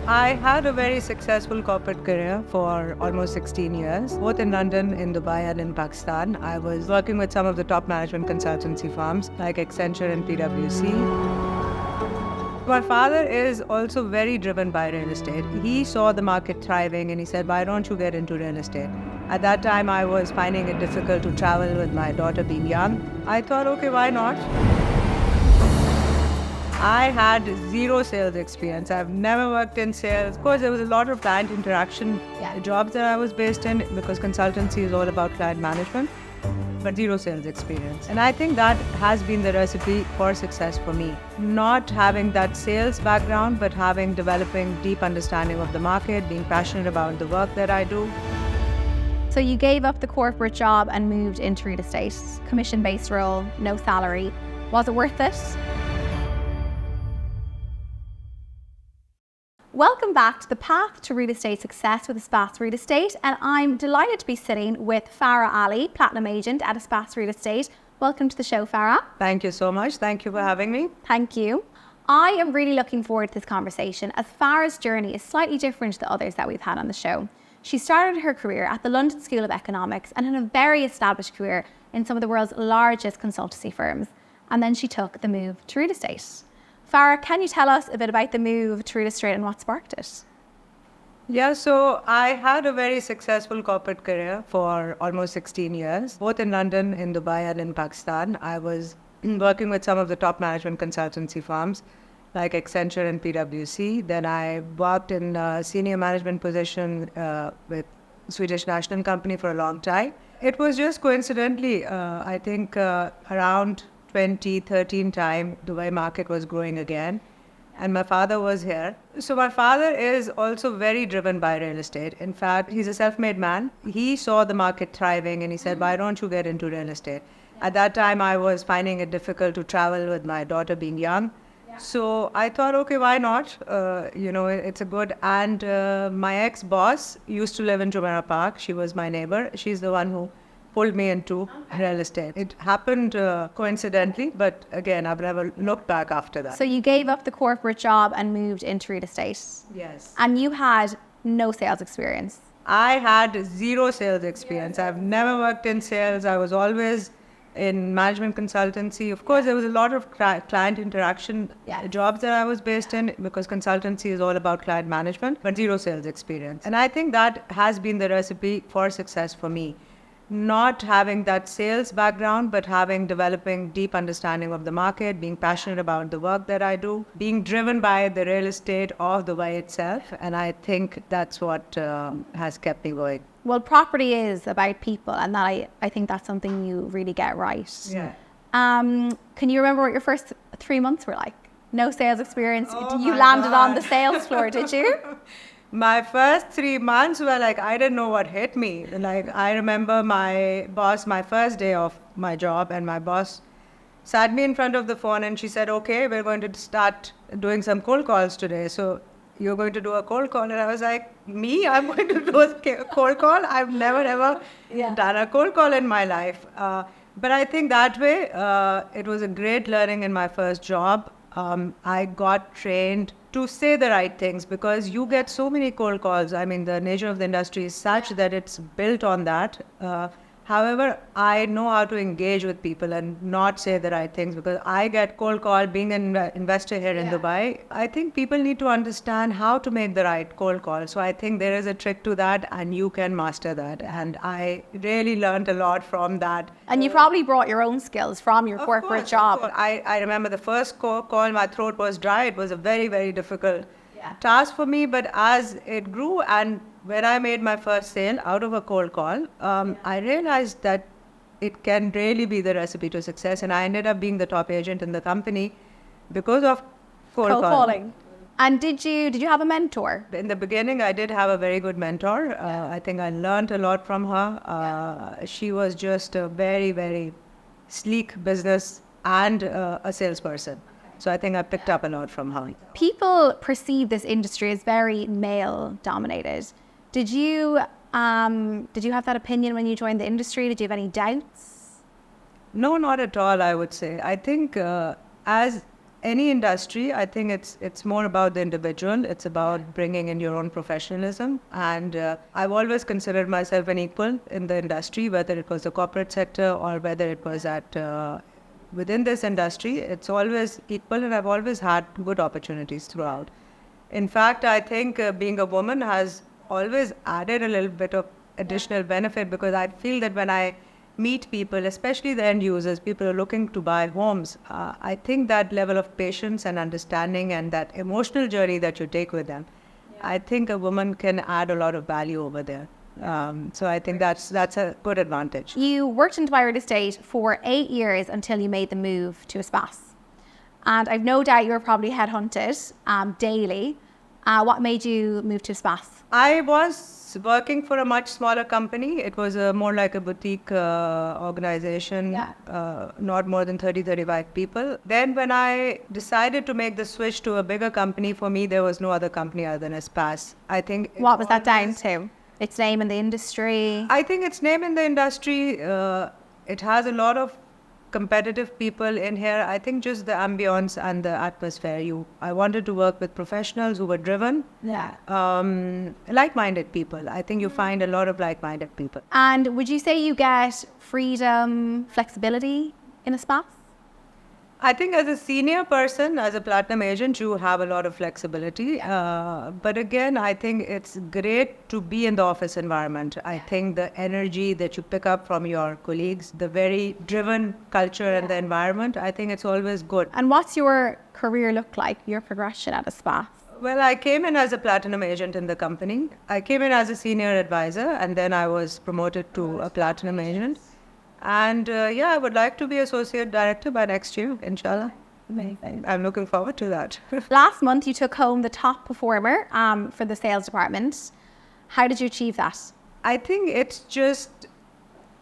I had a very successful corporate career for almost 16 years, both in London, in Dubai, and in Pakistan. I was working with some of the top management consultancy firms like Accenture and PwC. My father is also very driven by real estate. He saw the market thriving and he said, why don't you get into real estate? At that time, I was finding it difficult to travel with my daughter being young. I thought, okay, why not? I had zero sales experience. I've never worked in sales. Of course, there was a lot of client interaction jobs that I was based in because consultancy is all about client management, but zero sales experience. And I think that has been the recipe for success for me. Not having that sales background, but developing deep understanding of the market, being passionate about the work that I do. So you gave up the corporate job and moved into real estate, commission-based role, no salary. Was it worth it? Welcome back to the Path to Real Estate Success with Espace Real Estate, and I'm delighted to be sitting with Farah Ali, Platinum Agent at Espace Real Estate. Welcome to the show, Farah. Thank you so much. Thank you for having me. Thank you. I am really looking forward to this conversation as Farah's journey is slightly different to the others that we've had on the show. She started her career at the London School of Economics and had a very established career in some of the world's largest consultancy firms, and then she took the move to real estate. Farah, can you tell us a bit about the move to real estate and what sparked it? Yeah, so I had a very successful corporate career for almost 16 years, both in London, in Dubai, and in Pakistan. I was working with some of the top management consultancy firms like Accenture and PwC. Then I worked in a senior management position with Swedish national company for a long time. It was just coincidentally, I think around 2013 time, Dubai market was growing again. And my father was here. So my father is also very driven by real estate. In fact, he's a self-made man. He saw the market thriving and he said, why don't you get into real estate? At that time, I was finding it difficult to travel with my daughter being young. So I thought, okay, why not? It's a good. And my ex-boss used to live in Jumeirah Park. She was my neighbor. She's the one who pulled me into real estate. It happened coincidentally, but again, I've never looked back after that. So you gave up the corporate job and moved into real estate. Yes. And you had no sales experience. I had zero sales experience. I've never worked in sales. I was always in management consultancy. Of course, there was a lot of client interaction jobs that I was based in because consultancy is all about client management, but zero sales experience. And I think that has been the recipe for success for me. Not having that sales background, but developing deep understanding of the market, being passionate about the work that I do, being driven by the real estate of Dubai itself. And I think that's what has kept me going. Well, property is about people, and I think that's something you really get right. Yeah. Can you remember what your first 3 months were like? No sales experience. Oh you my landed God. on the sales floor, did you? My first 3 months were like, I didn't know what hit me. Like, I remember my boss, my first day of my job, and my boss sat me in front of the phone and she said, okay, we're going to start doing some cold calls today. So you're going to do a cold call. And I was like, me? I'm going to do a cold call? I've never ever done a cold call in my life. But I think that way, it was a great learning in my first job. I got trained to say the right things because you get so many cold calls. I mean, the nature of the industry is such that it's built on that. However, I know how to engage with people and not say the right things because I get cold call being an investor here in Dubai. I think people need to understand how to make the right cold call. So I think there is a trick to that and you can master that. And I really learned a lot from that. And you probably brought your own skills from your corporate job. I remember the first call, my throat was dry. It was a very, very difficult task for me. But as it grew and when I made my first sale out of a cold call, I realized that it can really be the recipe to success. And I ended up being the top agent in the company because of cold calling. And did you have a mentor? In the beginning, I did have a very good mentor. I think I learned a lot from her. She was just a very, very sleek business and a salesperson. So I think I picked up a lot from her. People perceive this industry as very male dominated. Did you have that opinion when you joined the industry? Did you have any doubts? No, not at all, I would say. I think as any industry, I think it's more about the individual. It's about bringing in your own professionalism. And I've always considered myself an equal in the industry, whether it was the corporate sector or whether it was at within this industry. It's always equal, and I've always had good opportunities throughout. In fact, I think being a woman has always added a little bit of additional benefit, because I feel that when I meet people, especially the end users, people who are looking to buy homes, I think that level of patience and understanding and that emotional journey that you take with them, I think a woman can add a lot of value over there. So I think that's a good advantage. You worked in Dubai real estate for 8 years until you made the move to Espace. And I've no doubt you were probably headhunted daily. What made you move to Espace? I was working for a much smaller company. It was more like a boutique organization, not more than 35 people. Then when I decided to make the switch to a bigger company, for me, there was no other company other than Espace. I think. What was that down to? Its name in the industry? I think its name in the industry, it has a lot of competitive people in here. I think just the ambience and the atmosphere. I wanted to work with professionals who were driven, like-minded people. I think you find a lot of like-minded people. And would you say you get freedom, flexibility in Espace? I think as a senior person, as a platinum agent, you have a lot of flexibility. But again, I think it's great to be in the office environment. I think the energy that you pick up from your colleagues, the very driven culture and the environment, I think it's always good. And what's your career look like, your progression at Espace? Well, I came in as a platinum agent in the company. I came in as a senior advisor, and then I was promoted to a platinum agent. And I would like to be associate director by next year, inshallah. Amazing. I'm looking forward to that. Last month, you took home the top performer for the sales department. How did you achieve that? I think it's just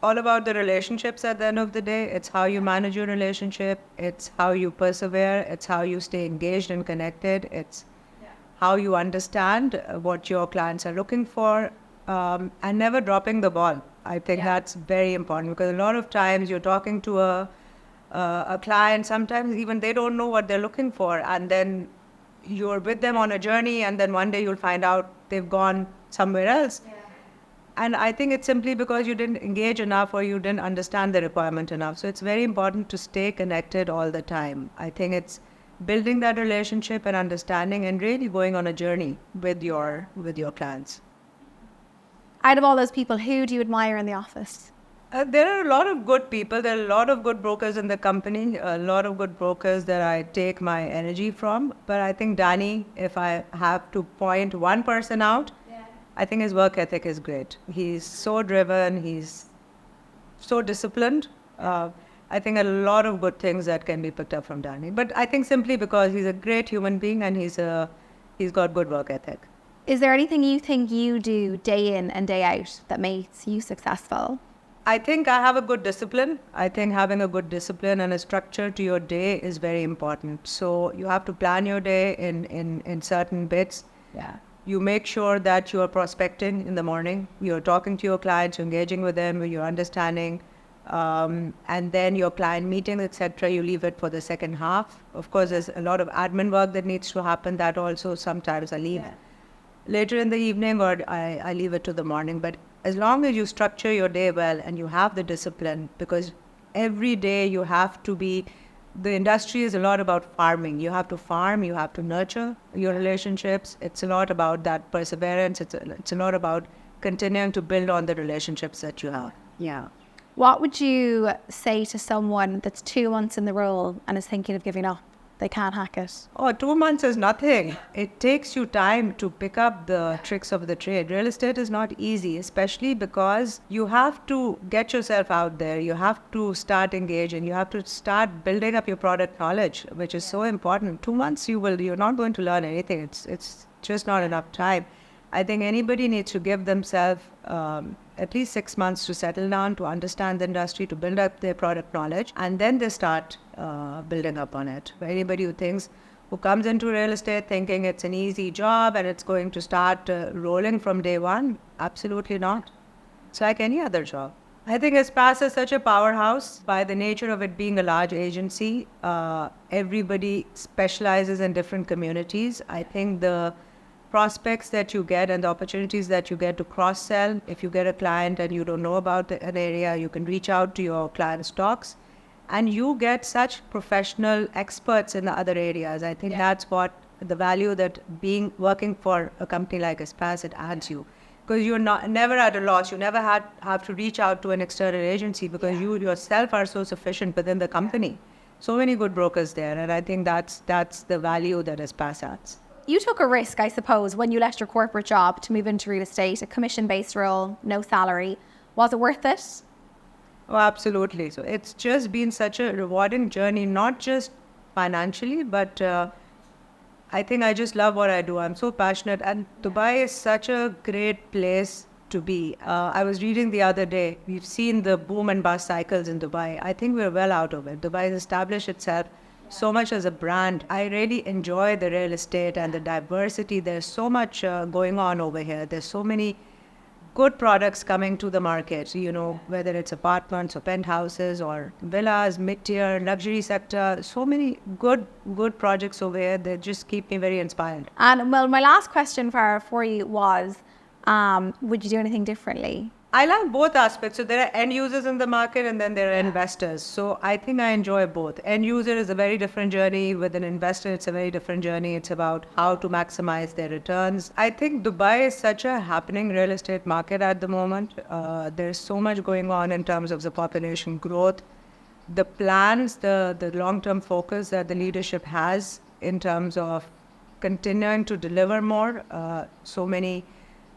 all about the relationships at the end of the day. It's how you manage your relationship. It's how you persevere. It's how you stay engaged and connected. It's how you understand what your clients are looking for, and never dropping the ball. I think that's very important, because a lot of times you're talking to a client, sometimes even they don't know what they're looking for, and then you're with them on a journey, and then one day you'll find out they've gone somewhere else. And I think it's simply because you didn't engage enough or you didn't understand the requirement enough. So it's very important to stay connected all the time. I think it's building that relationship and understanding and really going on a journey with your clients. Out of all those people, who do you admire in the office? There are a lot of good people. There are a lot of good brokers in the company, a lot of good brokers that I take my energy from. But I think Danny, if I have to point one person out, I think his work ethic is great. He's so driven. He's so disciplined. I think a lot of good things that can be picked up from Danny. But I think simply because he's a great human being and he's got good work ethic. Is there anything you think you do day in and day out that makes you successful? I think I have a good discipline. I think having a good discipline and a structure to your day is very important. So you have to plan your day in certain bits. You make sure that you are prospecting in the morning. You're talking to your clients, you're engaging with them, you're understanding. And then your client meetings, etc., you leave it for the second half. Of course, there's a lot of admin work that needs to happen. That also sometimes I leave later in the evening, or I leave it to the morning. But as long as you structure your day well and you have the discipline, because every day you have to be, the industry is a lot about farming. You have to farm, you have to nurture your relationships. It's a lot about that perseverance. It's a lot about continuing to build on the relationships that you have. What would you say to someone that's 2 months in the role and is thinking of giving up? They can't hack it. 2 months is nothing. It takes you time to pick up the tricks of the trade. Real estate is not easy, especially because you have to get yourself out there. You have to start engaging. You have to start building up your product knowledge, which is so important. 2 months, you're not going to learn anything. It's just not enough time. I think anybody needs to give themselves at least 6 months to settle down, to understand the industry, to build up their product knowledge, and then they start building up on it. For anybody who comes into real estate thinking it's an easy job and it's going to start rolling from day one, absolutely not. It's like any other job. I think Espace is such a powerhouse by the nature of it being a large agency. Everybody specializes in different communities. I think the prospects that you get and the opportunities that you get to cross-sell, if you get a client and you don't know about an area, you can reach out to your client's stocks and you get such professional experts in the other areas. I think that's what the value that working for a company like Espace, it adds you. Because you're never at a loss. You never have to reach out to an external agency because you yourself are so sufficient within the company. So many good brokers there, and I think that's the value that Espace adds. You took a risk, I suppose, when you left your corporate job to move into real estate, a commission-based role, no salary. Was it worth it? Oh, absolutely. So it's just been such a rewarding journey, not just financially, but I think I just love what I do. I'm so passionate, and Dubai is such a great place to be. I was reading the other day, we've seen the boom and bust cycles in Dubai. I think we're well out of it. Dubai has established itself so much as a brand. I really enjoy the real estate and the diversity. There's so much going on over here. There's so many good products coming to the market, whether it's apartments or penthouses or villas, mid-tier, luxury sector. So many good projects over here that just keep me very inspired. And well, my last question for you was, would you do anything differently? I like both aspects. So there are end users in the market and then there are investors. So I think I enjoy both. End user is a very different journey. With an investor, it's a very different journey. It's about how to maximize their returns. I think Dubai is such a happening real estate market at the moment. There's so much going on in terms of the population growth. The plans, the long-term focus that the leadership has in terms of continuing to deliver more. So many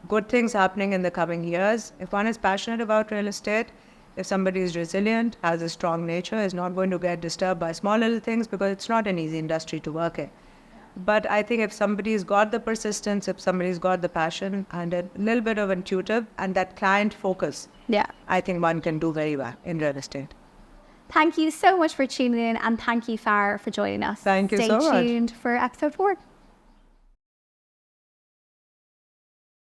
good things happening in the coming years. If one is passionate about real estate, if somebody is resilient, has a strong nature, is not going to get disturbed by small little things because it's not an easy industry to work in. But I think if somebody's got the persistence, if somebody's got the passion and a little bit of intuitive and that client focus, I think one can do very well in real estate. Thank you so much for tuning in, and thank you, Farah, for joining us. Thank you so much. Stay tuned for episode 4.